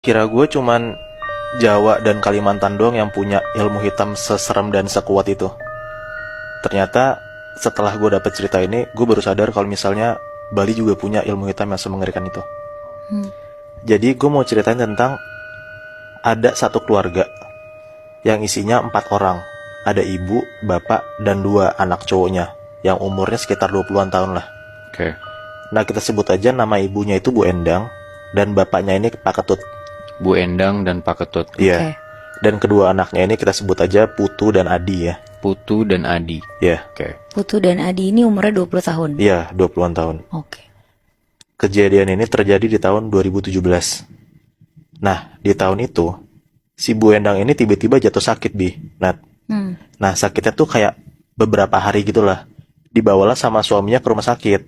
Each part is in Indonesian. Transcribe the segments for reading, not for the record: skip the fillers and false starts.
Kira gue cuman Jawa dan Kalimantan doang yang punya ilmu hitam seserem dan sekuat itu. Ternyata setelah gue dapet cerita ini, gue baru sadar kalau misalnya Bali juga punya ilmu hitam yang semengerikan itu. Jadi gue mau ceritain tentang ada satu keluarga yang isinya 4 orang. Ada ibu, bapak, dan 2 anak cowoknya yang umurnya sekitar 20-an tahun lah. Oke. Nah, kita sebut aja nama ibunya itu Bu Endang dan bapaknya ini Pak Ketut. Bu Endang dan Pak Ketut. Iya. Dan kedua anaknya ini kita sebut aja Putu dan Adi ya. Putu dan Adi. Iya. Oke. Putu dan Adi ini umurnya 20 tahun. Iya, 20-an tahun. Oke. Kejadian ini terjadi di tahun 2017. Nah, di tahun itu si Bu Endang ini tiba-tiba jatuh sakit, Bi. Nah, sakitnya tuh kayak beberapa hari gitulah. Dibawalah sama suaminya ke rumah sakit.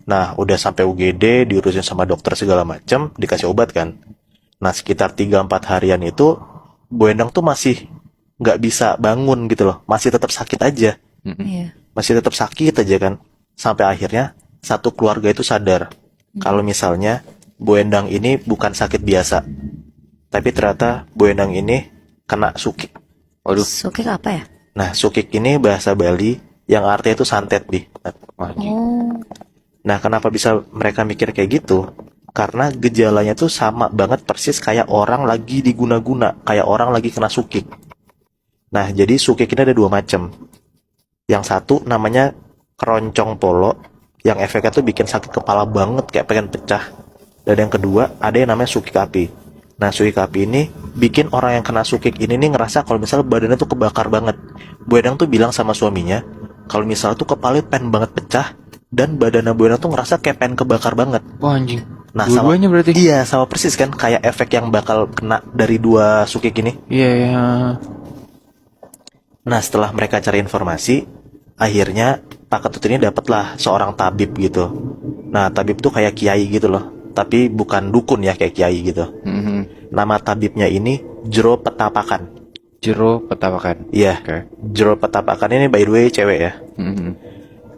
Nah, udah sampai UGD, diurusin sama dokter segala macam, dikasih obat kan. Nah, sekitar 3-4 harian itu Bu Endang tuh masih nggak bisa bangun gitu loh. Masih tetap sakit aja. Iya. Masih tetap sakit aja kan. Sampai akhirnya satu keluarga itu sadar kalau misalnya Bu Endang ini bukan sakit biasa. Tapi ternyata Bu Endang ini kena sukik. Waduh. Sukik apa ya? Nah, sukik ini bahasa Bali yang artinya itu santet, Bi. Oh. Nah, kenapa bisa mereka mikir kayak gitu? Karena gejalanya tuh sama banget persis kayak orang lagi diguna-guna, kayak orang lagi kena sukik. Nah, jadi sukik ini ada 2 macam. Yang satu namanya keroncong polo, yang efeknya tuh bikin sakit kepala banget, kayak pengen pecah. Dan yang kedua, ada yang namanya sukik api. Nah, sukik api ini bikin orang yang kena sukik ini nih ngerasa kalau misalnya badannya tuh kebakar banget. Bu Endang tuh bilang sama suaminya, kalau misalnya tuh kepalanya pengen banget pecah, dan badannya Bu Endang tuh ngerasa kayak pengen kebakar banget. Wah anjing. Nah, Dua-duanya berarti. Iya, sama persis kan, kayak efek yang bakal kena dari 2 sukik ini. Iya, iya. Nah, setelah mereka cari informasi, akhirnya Pak Ketut ini dapatlah seorang tabib gitu. Nah, tabib tuh kayak kiai gitu loh, tapi bukan dukun ya, kayak kiai gitu. Nama tabibnya ini Jero Petapakan. Jero Petapakan. Iya, Oke. Jero Petapakan ini by the way cewek ya.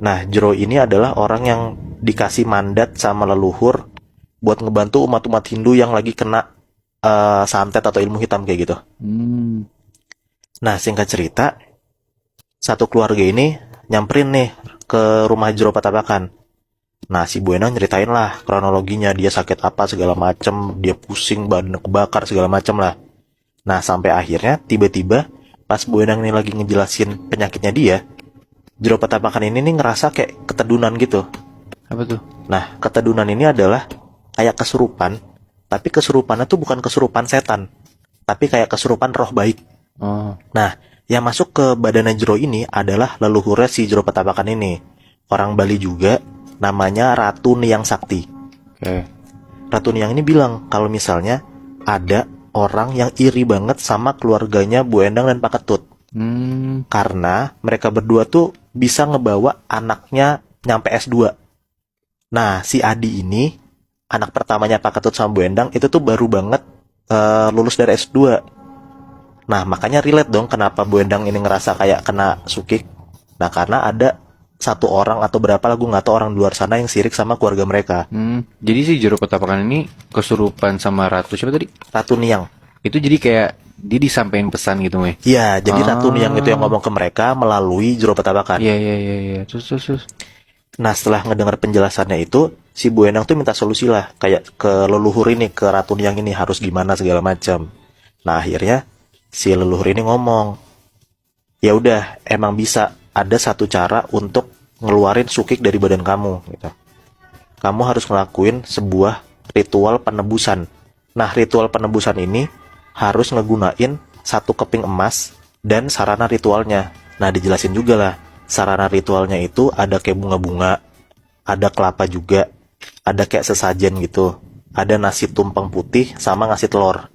Nah, Jero ini adalah orang yang dikasih mandat sama leluhur buat ngebantu umat-umat Hindu yang lagi kena santet atau ilmu hitam kayak gitu. Nah, singkat cerita, satu keluarga ini nyamperin nih ke rumah Jero Petapakan. Nah, si Bu Endang nyeritain lah kronologinya, dia sakit apa segala macem, dia pusing, badan kebakar segala macem lah. Nah, sampai akhirnya tiba-tiba pas Bu Endang ini lagi ngejelasin penyakitnya dia, Jero Petapakan ini nih ngerasa kayak ketedunan gitu. Apa tuh? Nah, ketedunan ini adalah kayak kesurupan, tapi kesurupannya tuh bukan kesurupan setan, tapi kayak kesurupan roh baik. Oh. Nah, yang masuk ke badannya Jero ini adalah leluhurnya si Jero Petapakan ini. Orang Bali juga, namanya Ratu Niang Sakti. Oke. Ratu Niang ini bilang kalau misalnya ada orang yang iri banget sama keluarganya Bu Endang dan Pak Ketut. Karena mereka berdua tuh bisa ngebawa anaknya nyampe S2. Nah, si Adi ini, anak pertamanya Pak Ketut sama Bu Endang, itu tuh baru banget lulus dari S2. Nah, makanya relate dong kenapa Bu Endang ini ngerasa kayak kena sukik. Nah, karena ada satu orang atau berapa lah, gue nggak tahu, orang di luar sana yang sirik sama keluarga mereka. Jadi si Jero Petapakan ini kesurupan sama Ratu siapa tadi? Ratu Niang. Itu jadi kayak dia disampaikan pesan gitu, Meh. Iya, jadi Ratu Niang itu yang ngomong ke mereka melalui Jero Petapakan. Iya, iya, iya, iya. Terus. Nah, setelah ngedengar penjelasannya itu, si Bu Endang tuh minta solusi lah, kayak ke leluhur ini, ke Ratu Niang ini harus gimana segala macam. Nah, akhirnya si leluhur ini ngomong, ya udah, emang bisa ada satu cara untuk ngeluarin sukik dari badan kamu gitu. Kamu harus ngelakuin sebuah ritual penebusan. Nah, ritual penebusan ini harus ngegunain 1 keping emas dan sarana ritualnya. Nah, dijelasin juga lah, sarana ritualnya itu ada kayak bunga-bunga, ada kelapa juga, ada kayak sesajen gitu, ada nasi tumpeng putih sama ngasih telur.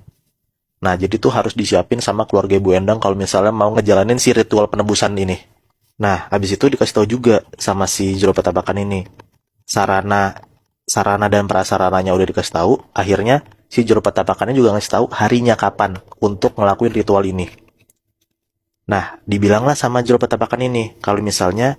Nah, jadi tuh harus disiapin sama keluarga Bu Endang kalau misalnya mau ngejalanin si ritual penebusan ini. Nah, habis itu dikasih tahu juga sama si Jero Petapakan ini. Sarana dan prasarananya udah dikasih tahu, akhirnya si Jero Petapakannya juga ngasih tahu harinya kapan untuk ngelakuin ritual ini. Nah, dibilanglah sama Jero Petapakan ini kalau misalnya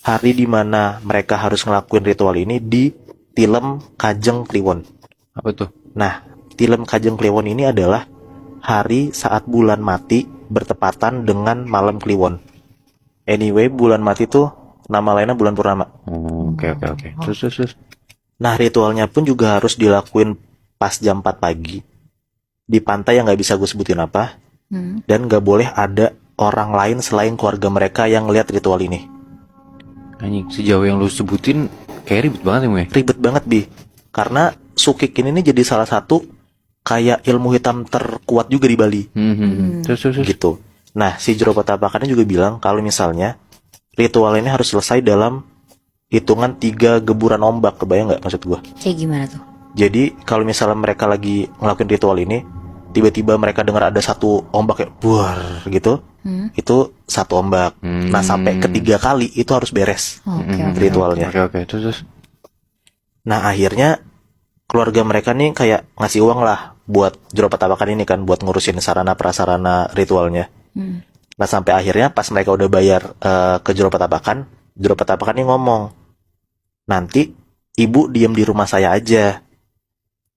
hari dimana mereka harus ngelakuin ritual ini di Tilem Kajeng Kliwon. Apa tuh? Nah, Tilem Kajeng Kliwon ini adalah hari saat bulan mati bertepatan dengan malam Kliwon. Anyway, bulan mati tuh nama lainnya bulan purnama. Oh, oke. Terus. Nah, ritualnya pun juga harus dilakuin pas jam 4 pagi. Di pantai yang gak bisa gue sebutin apa. Dan gak boleh ada orang lain selain keluarga mereka yang ngeliat ritual ini. Anjing, sejauh yang lu sebutin kayak ribet banget ya, Mue? Ribet banget, Bi. Karena Sukik ini nih jadi salah satu kayak ilmu hitam terkuat juga di Bali. Terus. Gitu. Nah, si Jero Petapakannya juga bilang kalau misalnya ritual ini harus selesai dalam hitungan 3 geburan ombak. Kebayang nggak maksud gua? Kayak gimana tuh? Jadi kalau misalnya mereka lagi ngelakuin ritual ini, tiba-tiba mereka dengar ada satu ombak kayak buar gitu, itu satu ombak. Nah, sampai ketiga kali itu harus beres Oke. ritualnya. Oke. Terus. Nah, akhirnya keluarga mereka nih kayak ngasih uang lah buat Jero Petapakan ini kan, buat ngurusin sarana prasarana ritualnya. Nah, sampai akhirnya pas mereka udah bayar ke Jero Petapakan ini ngomong, nanti ibu diem di rumah saya aja.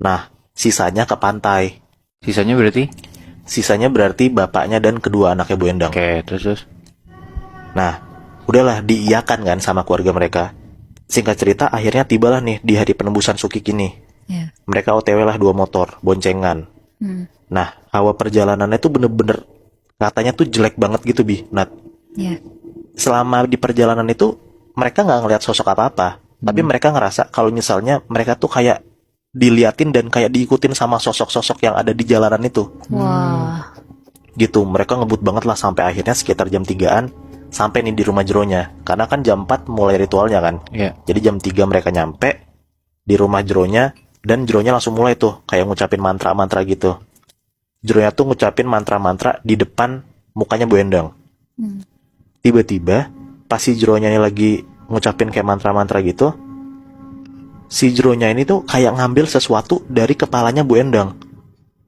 Nah, sisanya ke pantai. Sisanya berarti? Bapaknya dan kedua anaknya Bu Endang. Oke, terus. Nah, udahlah diiyakan kan sama keluarga mereka. Singkat cerita, akhirnya tibalah nih di hari penembusan Sukik ini. Iya. Mereka OTW lah 2 motor, boncengan. Nah, awal perjalanannya tuh bener-bener katanya tuh jelek banget gitu, Bi. Nah, Iya. selama di perjalanan itu mereka nggak ngeliat sosok apa-apa. Tapi mereka ngerasa kalau misalnya mereka tuh kayak diliatin dan kayak diikutin sama sosok-sosok yang ada di jalanan itu. Wah. Gitu, mereka ngebut banget lah sampai akhirnya sekitar jam 3-an sampai nih di rumah Jeronya. Karena kan jam 4 mulai ritualnya kan. Iya. Jadi jam 3 mereka nyampe di rumah Jeronya dan Jeronya langsung mulai tuh kayak ngucapin mantra-mantra gitu. Jeronya tuh ngucapin mantra-mantra di depan mukanya Bu Endang. Tiba-tiba pas si Jeronya ini lagi ngucapin kayak mantra-mantra gitu, si Jeronya ini tuh kayak ngambil sesuatu dari kepalanya Bu Endang.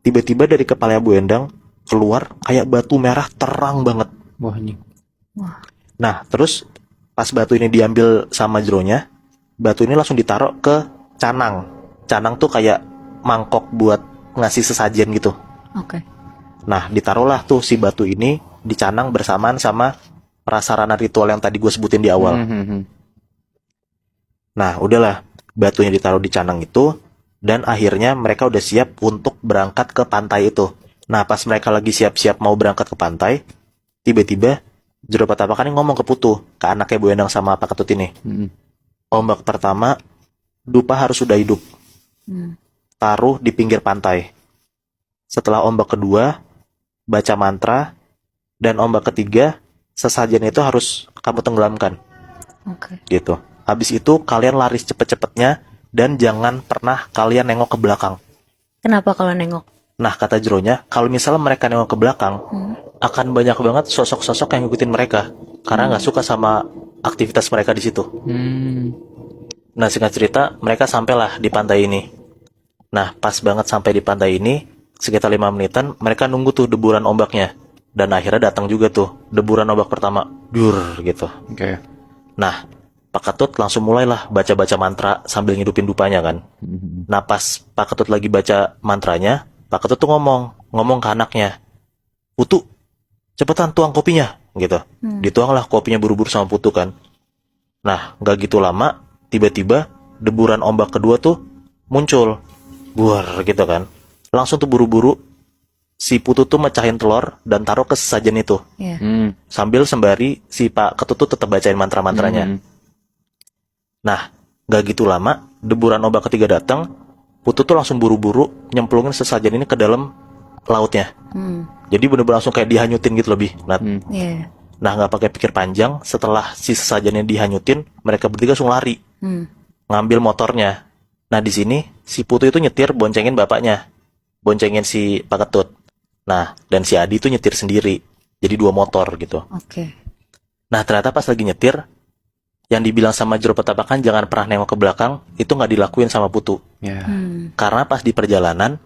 Tiba-tiba dari kepala Bu Endang keluar kayak batu merah terang banget. Wah, anjing. Nah, terus pas batu ini diambil sama Jeronya, batu ini langsung ditaruh ke canang. Canang tuh kayak mangkok buat ngasih sesajen gitu. Oke. Nah, ditaruhlah tuh si batu ini di canang bersamaan sama prasarana ritual yang tadi gue sebutin di awal. Nah, udahlah, batunya ditaruh di canang itu, dan akhirnya mereka udah siap untuk berangkat ke pantai itu. Nah, pas mereka lagi siap-siap mau berangkat ke pantai, tiba-tiba Jero Petapakan ini ngomong ke Putu, ke anaknya Bu Endang sama Pak Ketut ini. Ombak pertama, dupa harus sudah hidup. Taruh di pinggir pantai. Setelah ombak kedua, baca mantra. Dan ombak ketiga, sesajen itu harus kamu tenggelamkan. Oke. Gitu. Habis itu kalian lari cepet-cepetnya dan jangan pernah kalian nengok ke belakang. Kenapa kalau nengok? Nah, kata Jeronya, kalau misalnya mereka nengok ke belakang, akan banyak banget sosok-sosok yang ngikutin mereka karena nggak suka sama aktivitas mereka di situ. Nah, singkat cerita, mereka sampailah di pantai ini. Nah, pas banget sampai di pantai ini, sekitar 5 menitan, mereka nunggu tuh deburan ombaknya. Dan akhirnya datang juga tuh deburan ombak pertama, dur gitu. Oke. Nah, Pak Ketut langsung mulailah baca-baca mantra sambil ngidupin dupanya kan. Nah, pas Pak Ketut lagi baca mantranya, Pak Ketut tuh ngomong ke anaknya, Putu, cepetan tuang kopinya, gitu. Dituanglah kopinya buru-buru sama Putu kan. Nah, gak gitu lama, tiba-tiba deburan ombak kedua tuh muncul, buar gitu kan. Langsung tuh buru-buru si Putu tuh mecahin telur dan taruh ke sesajen itu. Iya. Sambil sembari si Pak Ketut tuh tetap bacain mantra-mantranya. Nah, gak gitu lama, deburan ombak ketiga datang, Putu tuh langsung buru-buru nyemplungin sesajen ini ke dalam lautnya. Jadi bener-bener langsung kayak dihanyutin gitu lebih. Iya. Nah, nggak pakai pikir panjang, setelah si sesajennya dihanyutin, mereka bertiga langsung lari, ngambil motornya. Nah, di sini si Putu itu nyetir boncengin bapaknya, boncengin si Pak Ketut. Nah, dan si Adi itu nyetir sendiri, jadi 2 motor gitu. Oke. Nah, ternyata pas lagi nyetir, yang dibilang sama Jero Petapakan jangan pernah nengok ke belakang, itu nggak dilakuin sama Putu. Ya. Karena pas di perjalanan,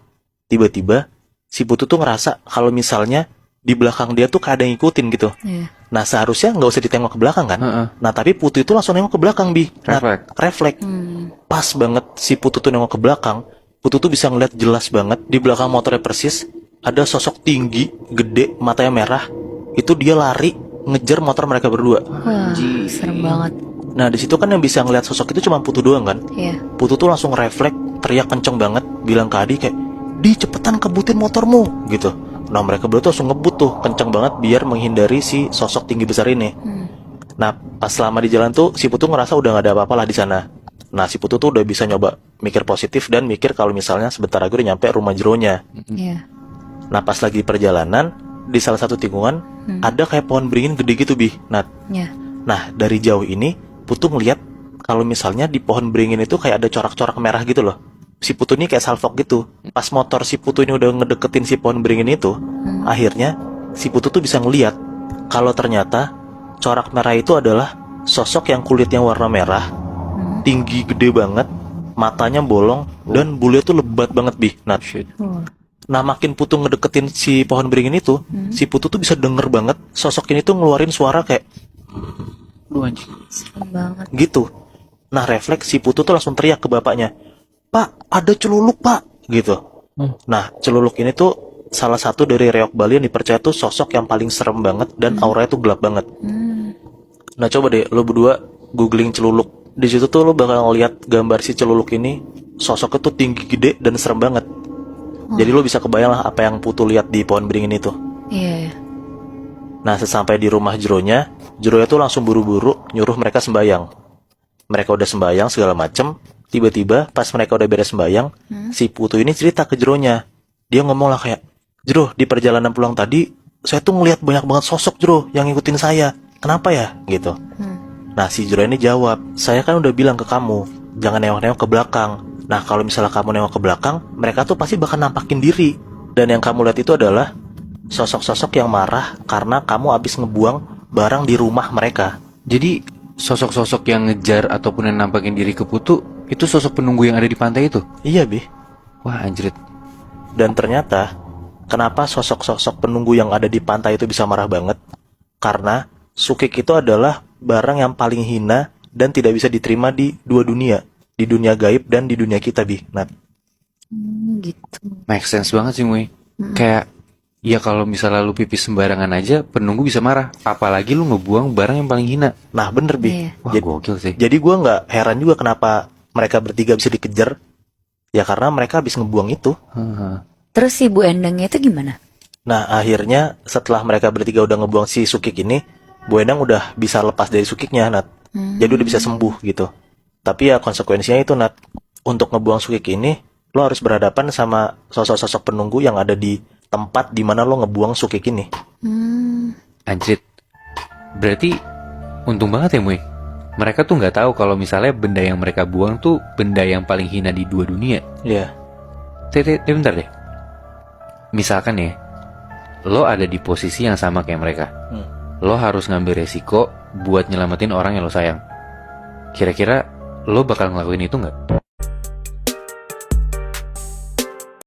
tiba-tiba si Putu tuh ngerasa kalau misalnya di belakang dia tuh kayak ada yang ngikutin gitu. Iya. Nah, seharusnya nggak usah ditengok ke belakang kan. Nah, tapi Putu itu langsung nengok ke belakang, Bi. Nah, Refleks. refleks. Pas banget si Putu tuh nengok ke belakang, Putu tuh bisa ngeliat jelas banget di belakang motornya persis ada sosok tinggi, gede, matanya merah. Itu dia lari ngejar motor mereka berdua. Wah, serem banget. Nah, di situ kan yang bisa ngeliat sosok itu cuma Putu doang kan. Iya. Putu tuh langsung refleks, teriak kenceng banget, bilang ke Adi kayak, "Di, cepetan kebutin motormu," gitu. Nah, mereka berdua tuh langsung ngebut tuh, kenceng banget biar menghindari si sosok tinggi besar ini. Nah, pas selama di jalan tuh, si Putu ngerasa udah gak ada apa-apa lah di sana. Nah, si Putu tuh udah bisa nyoba mikir positif dan mikir kalau misalnya sebentar lagi udah nyampe rumah jeronya. Iya. Nah, pas lagi perjalanan, di salah satu tikungan, ada kayak pohon beringin gede gitu, Bi. Iya. Nah, dari jauh ini, Putu ngeliat kalau misalnya di pohon beringin itu kayak ada corak-corak merah gitu loh. Si Putu ini kayak salfok gitu. Pas motor si Putu ini udah ngedeketin si pohon beringin itu, akhirnya si Putu tuh bisa ngeliat kalau ternyata corak merah itu adalah sosok yang kulitnya warna merah, tinggi gede banget, matanya bolong, dan bulunya tuh lebat banget, Bi. Nah, nah, makin Putu ngedeketin si pohon beringin itu, si Putu tuh bisa denger banget sosok ini tuh ngeluarin suara kayak Serem banget. gitu. Nah, refleks si Putu tuh langsung teriak ke bapaknya, "Pak, ada celuluk, Pak," gitu. Nah, celuluk ini tuh salah satu dari reok Bali yang dipercaya tuh sosok yang paling serem banget dan auranya tuh gelap banget. Nah, coba deh lo berdua googling celuluk. Di situ tuh lo bakal ngeliat gambar si celuluk ini, sosoknya tuh tinggi gede dan serem banget. Jadi lo bisa kebayang lah apa yang Putu lihat di pohon beringin itu. Iya. Nah, sesampai di rumah jeronya tuh langsung buru-buru nyuruh mereka sembayang. Mereka udah sembayang segala macem. Tiba-tiba pas mereka udah beres sembayang, si Putu ini cerita ke jeronya. Dia ngomong lah kayak, "Jero, di perjalanan pulang tadi, saya tuh ngeliat banyak banget sosok, Jero, yang ngikutin saya. Kenapa ya?" Gitu. Nah, si Jero ini jawab, "Saya kan udah bilang ke kamu, jangan nengok-nengok ke belakang. Nah, kalau misalnya kamu nengok ke belakang, mereka tuh pasti bakal nampakin diri. Dan yang kamu lihat itu adalah sosok-sosok yang marah karena kamu habis ngebuang barang di rumah mereka." Jadi sosok-sosok yang ngejar ataupun yang nampakin diri ke Putu itu sosok penunggu yang ada di pantai itu. Iya, Bi. Wah, anjrit. Dan ternyata, kenapa sosok-sosok penunggu yang ada di pantai itu bisa marah banget? Karena sukik itu adalah barang yang paling hina dan tidak bisa diterima di dua dunia. Di dunia gaib dan di dunia kita, Bi. Nah, Gitu. Make sense banget sih, Mui. Kayak, ya kalau misalnya lu pipis sembarangan aja, penunggu bisa marah. Apalagi lu ngebuang barang yang paling hina. nah bener, Bi. Iya. Wah, gokil sih. Jadi gue nggak heran juga kenapa mereka bertiga bisa dikejar. Ya karena mereka habis ngebuang itu. Terus si Bu Endangnya itu gimana? Nah, akhirnya setelah mereka bertiga udah ngebuang si sukik ini, Bu Endang udah bisa lepas dari sukiknya, Nat. Jadi udah bisa sembuh gitu. Tapi ya konsekuensinya itu, Nat. Untuk ngebuang sukik ini, lo harus berhadapan sama sosok-sosok penunggu yang ada di tempat di mana lo ngebuang sukik ini. Anjrit. Berarti untung banget ya, Mui. Mereka tuh nggak tahu kalau misalnya benda yang mereka buang tuh benda yang paling hina di dua dunia. Iya. Bentar deh. Misalkan ya, lo ada di posisi yang sama kayak mereka. Lo harus ngambil resiko buat nyelamatin orang yang lo sayang. Kira-kira lo bakal ngelakuin itu nggak?